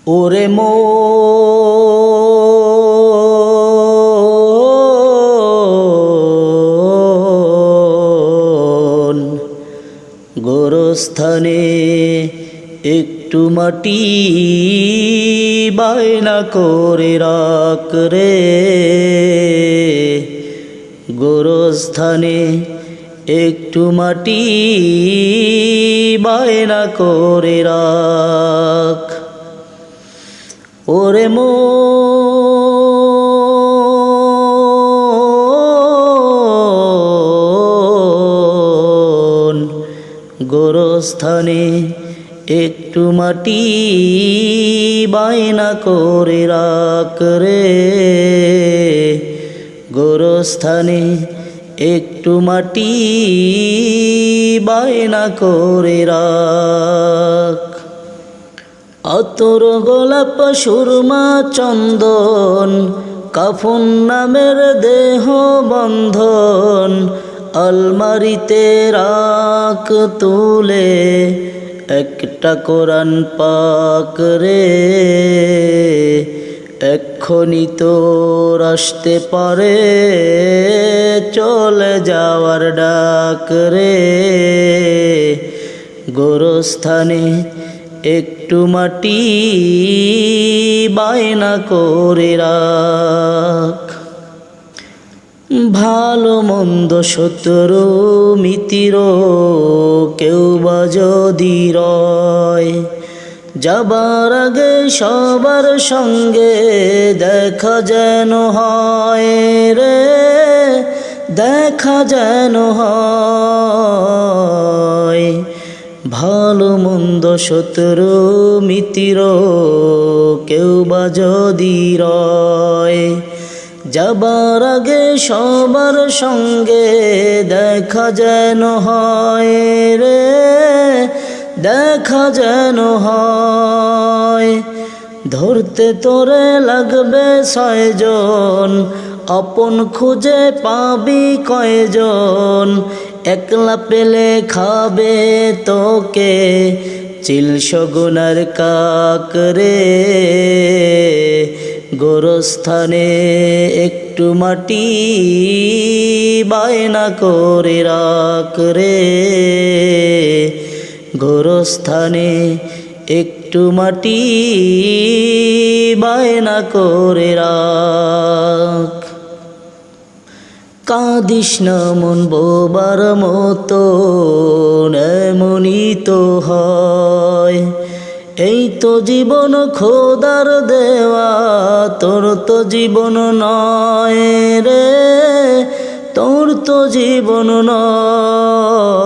ওরে মন গোরস্থানে একটু মাটি বায়না করে রাখ রে, গোরস্থানে একটু মাটি বায়না করে রাখ। ওরে মন গোরস্থানে একটু মাটি বায়না করে রাখ রে, গোরস্থানে একটু মাটি বায়না করে রাখ। আতর গোলাপ সুরমা চন্দন কাফন নামের দেহ বন্ধন আলমারিতে রাখ তুলে একটা কোরআন পাক রে, এক্ষুনি তোর আসতে পারে চলে যাওয়ার ডাক রে, গোরস্থানে একটু মাটি বায়না করে রাখ। ভালো মন্দ শত্রু মিত্র কেউ বা যদি রয়, যাবার আগে সবার সঙ্গে দেখা যেন হয় রে, দেখা যেন হয়। ভালো মন্দ শত্রু মিত্র কেউ বা যদি রয়, যাবার আগে সবার সঙ্গে দেখা যেন হয় রে, দেখা যেন হয়। ধরতে তোরে লাগবে 6 জন, আপন খুঁজে পাবি কয়জন, একলা পেলে খাবে তোকে চিলশগুনার কাক রে, গোরস্থানে একটু মাটি বায়না করে রাখ রে, গোরস্থানে একটু মাটি বায়না করে রাখ। কাঁদিস না মন বোবার মতো, এমনই তো হয়। এই তো জীবন খোদার দেওয়া, তোর তো জীবন নয় রে, তোর তো জীবন নয়।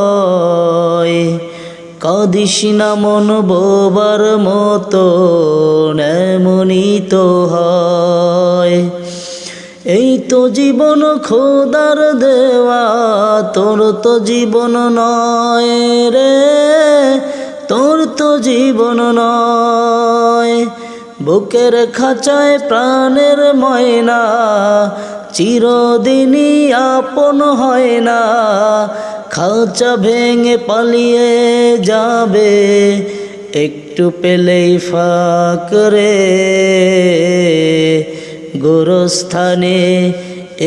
কাঁদিস না মন বোবার মতো, এমনই তো হয়। এই তো জীবন খোদার দেওয়া, তোর তো জীবন নয় রে, তোর তো জীবন নয়। বুকের খাঁচায় প্রাণের ময়না চিরদিনই আপন হয় না, খাঁচা ভেঙে পালিয়ে যাবে একটু পেলেই ফাঁক রে, গোরস্থানে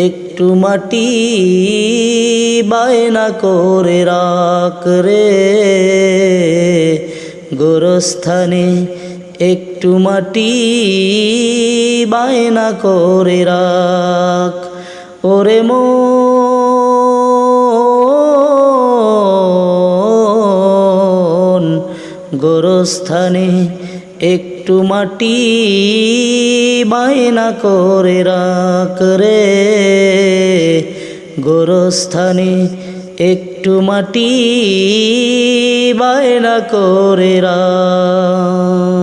একটু মাটি বায়না করে রাখ রে, গোরস্থানে একটু মাটি বায়না করে রাখ। ওরে মন গোরস্থানে একটু মাটি বায়না করে রাখ রে, গোরস্থানে একটু মাটি বায়না করে রাখ।